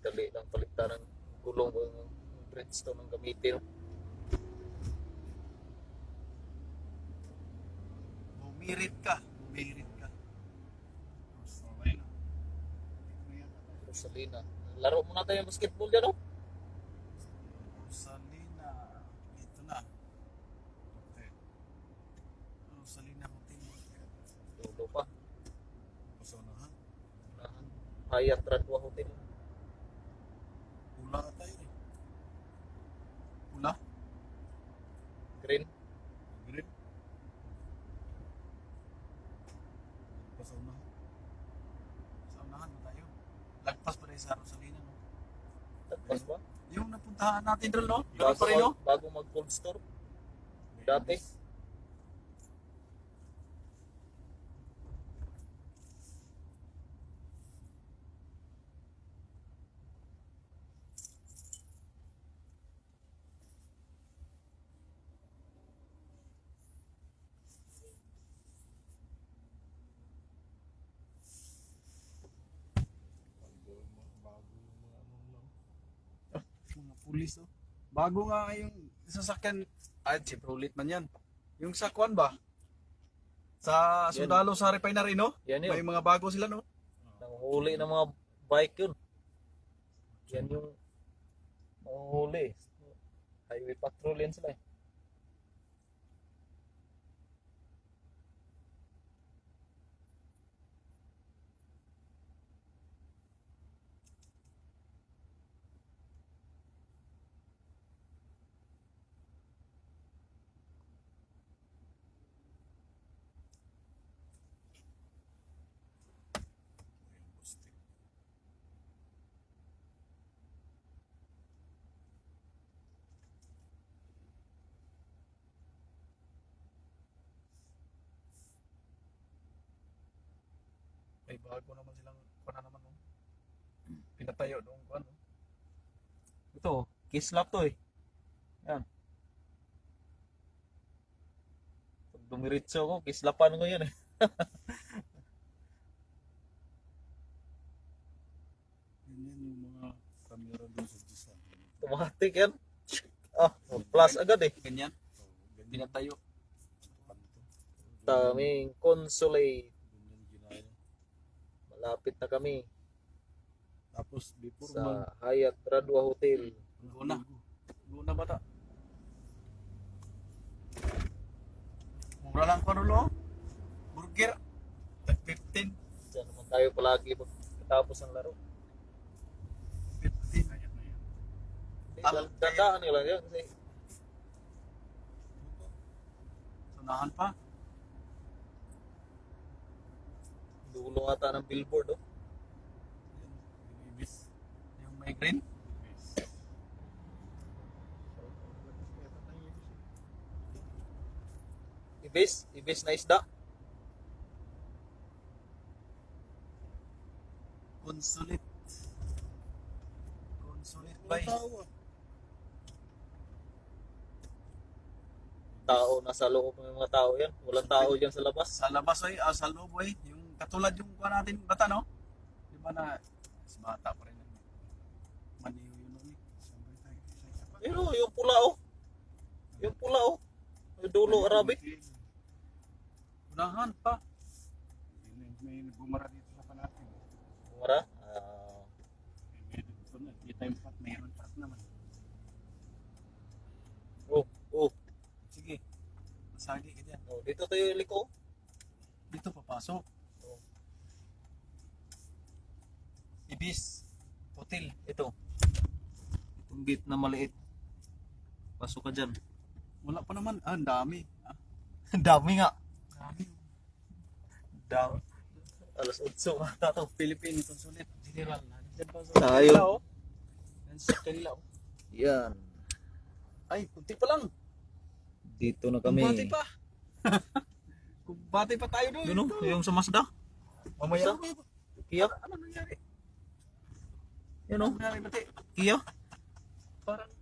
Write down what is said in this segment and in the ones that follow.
dali lang palitan ng gulong o yung Bridgestone ng gamitin. Bumirit ka. Okay na. Rosalina. Laro muna tayo ng basketball dyan, no? Rosalina. Ito na. Hotel. Rosalina Hotel. Dulo pa. Pasonahan. Hyatt Radwa Hotel. Pula tayo eh. Pula? Green. Green? Pasaunahan. Pasaunahan ba tayo? Lagpas pa rin sa Rosalina, no? Tagpas ba? Yung napuntahan natin doon, no? Ganun pa rin, no? Bago mag cold store. Dati. Mga pulis, oh. Bago nga yung sasakyan, ay, siyempre ulit man yan. Yung sa kwan ba? Sa Sundalo sa refinery, no? Yan yun. May mga bago sila, no? Nanguhuli ng mga bike yun. Yan yung nanguhuli. Highway patrol yan sila eh. May bago naman silang kwan na naman, no? Pinatayo doon kwan, no? Ito, kislap to eh. Yan. Pag dumiritso ko, kislapan ko yan eh. Yan yung mga camera doon sa Jisan. Automatic yan. Ah, plus agad eh. Ganyan. Pinatayo. Daming consulate. Ganyan ginaya. Malapit na kami Tapos before sa Hyatt Radwa Hotel. Luna ba ta? Mura lang pa nulo. Burger. 15. Diyan naman tayo palagi pagkatapos ng laro. 15. Dandaan nila yan kasi Sunahan pa. dulo ata ng billboard oh. Yung ibis. Yung may green. Ibis na isda. Consulate. Consulate by. Tao nasa loob ng mga tao yan. Walang tao diyan sa labas. Sa labas ay, sa loob ay. Yung katulad yung kuha natin bata, no? Di ba na, bata pa rin. Maniyo yun nun eh. Pero yung pula oh. Yung pula oh. Yung dulo Arabic. Unahan pa. May bumara dito sa panatin. Mara. Di time pat, mayroon pat naman. Oh. Sige. Masagi ka dyan. Oh, dito tayo liko. Dito papasok. Oh. Ibis. Hotel. Ito. Itong gate na maliit. Pasok ka dyan. Wala pa naman. Ang dami. Ang dami nga. Dami. Dami. Alas 8 ata to. Philippine Consulate General. Nandiyan pa sa Tayo. kanila, oh. Nandiyan sa kanila, oh. Yan. Ay, kunti pa lang. Dito na kami. Kumbati pa. Kumbati pa tayo doon. Yun oh, yung sa Mazda. Mamaya. Kia. Ano nangyari? Yun oh. Ano nangyari pati? Kia. Parang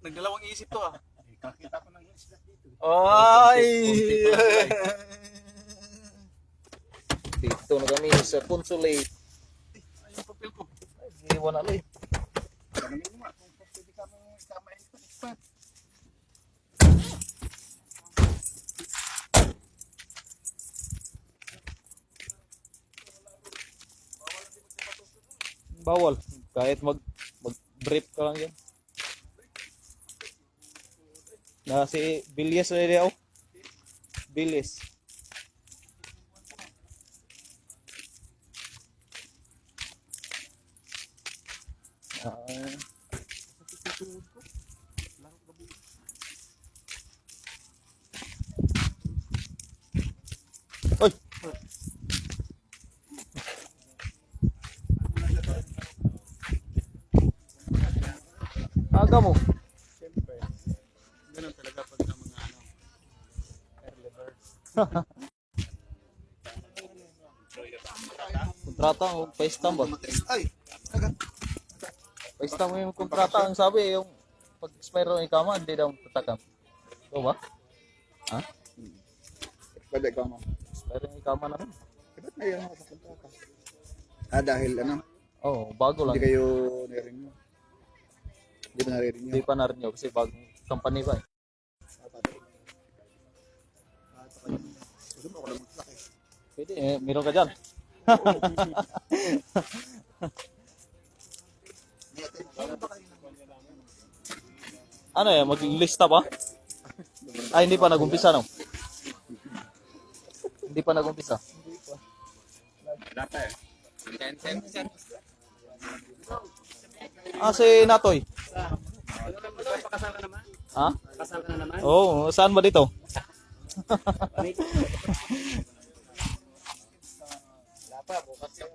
nagdalawang isip to ah. Kakita ko ng isla dito. Ay! Dito na kami sa consulate. Ay, yung papel ko. Ay, iwan na eh. Bawal. Kahit mag-brief ka lang yan. Na si Bilyes na niya, oh. Bilyes. Oy! Aga mo. Siyempre. Ganun talaga pag sa mga early birds. Kontrata ang paistam ba? Ay! Agad. Paistam mo yung kontrata. Ang sabi, yung pag expire ng ikama, hindi daw tatakam. Ito ba? Ha? Pwede ka mo. Expire ng ikama na rin. Ba't na yun ako sa kontrata? Dahil ano? Oo, bago lang. Hindi kayo narinig mo. Hindi ba narinig Hindi pa na rin yun kasi bagong company ba eh. Susunod ako lang magsalaki. Pwede eh, meron ka dyan. Ano eh, maglista ba? Ay, hindi pa nag-umpisa no? Hindi pa nag-umpisa. Data eh. Ah, si Natoy. Pakasal ka naman? Ha? Pakasal ka na naman? Oo, saan ba dito? Wala pa, bukas yung